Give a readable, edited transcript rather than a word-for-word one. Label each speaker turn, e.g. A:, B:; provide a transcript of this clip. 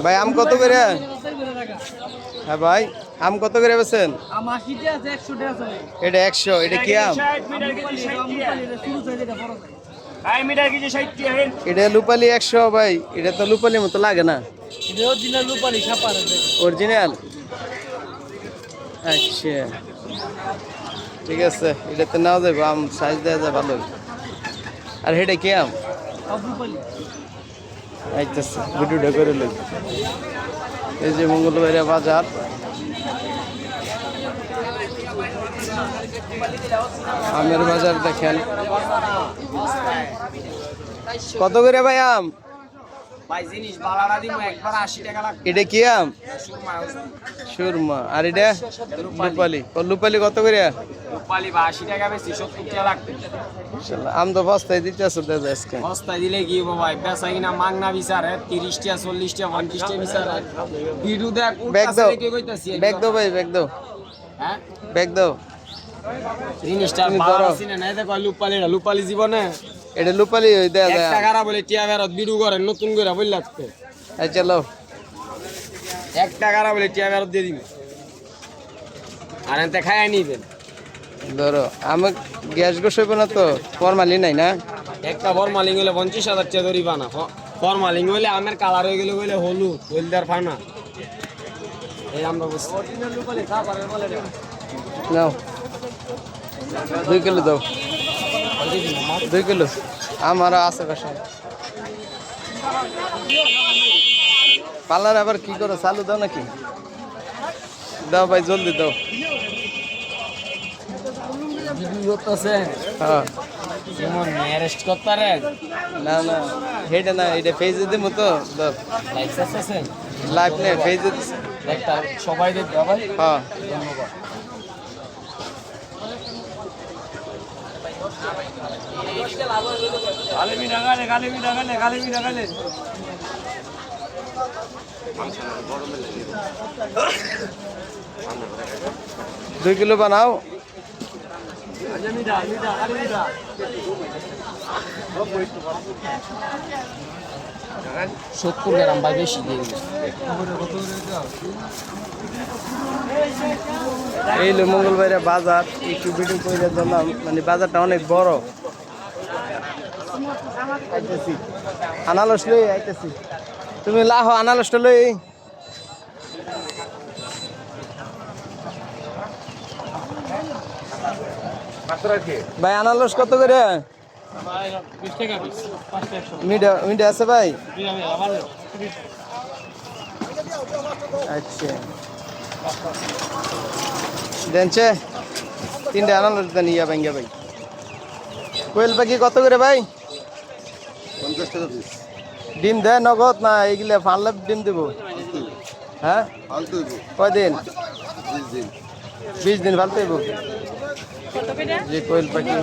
A: ভাই আম কত করে? হ্যাঁ ভাই আম কত করে বেছেন? এটা 100। এটা কি আম? এটা লুপালি 100 ভাই। এটা তো লুপালির মতো লাগে না। অরিজিনাল? আচ্ছা ঠিক আছে, এটাতে নেওয়া যাবে। আম সাইজ দেওয়া যায় ভালো। আর এটা কি আম? আচ্ছা ভিডিওটা করে লই। এই যে মঙ্গলবারে বাজার। আমের বাজার দেখেন। কত করে ভাই আম? এটা কি আম? সুরমা। আর এটা লুপালি? লুপালি কত করে? আম তো বস্তায় দিতে আসো আজকে।
B: বস্তায় দিলে কি ভাই বেচা কিনা মাংনা বিচার 30টা 40টা 50টা বিচার ভিডিও দেখ।
A: ব্যাগ দাও, ব্যাগ দাও ভাই, ব্যাগ দাও।
B: হ্যাঁ
A: ব্যাগ দাও।
B: জিনিসটা ভালো আছে না? নাই দেখো লুপালি জীবনে
A: এটা লুপালি হই দেয়া যায়।
B: 1 টাকা বলে টিয়া বেরত ভিডিও করে নতুন করে বললাতে।
A: এই চলো
B: 1 টাকা বলে টিয়া বেরত দিয়ে দিবে। আর এতে খায় নিবেন।
A: ধরো আমি গ্যাস গোসইব না তো? ফরমালি নাই না?
B: একটা ফরমালিং হলে 50,000 টাকা ধরিবা না। ফরমালিং হলে আমের কালার হয়ে গেলে হইলে হলুদ হলদার ফানা। এই আমরা বুঝছি।
A: নাও 2 কিলো দাও। 2 কিলো আমার আছে বাসায়। পার্লার আবার কি করো, চালু দাও নাকি? দাও ভাই জলদি দাও। হ্যাঁ
B: যেমন অ্যারেস্ট করতে রে।
A: না না হেডে না, এটা ফেজে দিমু তো। দাও
B: লাইসেন্স আছে?
A: লাইভ নে ফেজে দিছি।
B: একটা সবাই দেখবে ভাই।
A: হ্যাঁ
B: ধন্যবাদ। গালে
A: 2 কিলো বানাও।
B: 70 গ্রাম বা বেশি দিয়ে দিন।
A: এই হলো মঙ্গলবারে বাজার। একটু ভিডিও করে দিলাম, মানে বাজারটা অনেক বড়। আইতেছি আনারস লই আইতেছি। তুমি লাহো আনারসটা লই। ভাই আনারস কত করে?
B: 20 টাকা পিস।
A: মিডা মিডা আছে ভাই? আচ্ছা দেনছে 3টে আনারস দেন। ইয়া ভাঙ্গা ভাই। কোয়েল পাখি কত করে ভাই?
C: 50 টাকা পিস।
A: ডিম দেয় নগদ না এইগুলা ফানলে ডিম দেবো? হ্যাঁ
C: ফালতু
A: কয়দিন?
C: 20 দিন।
A: 20 দিন ফালতে হইব। যে কোয়েল পাখি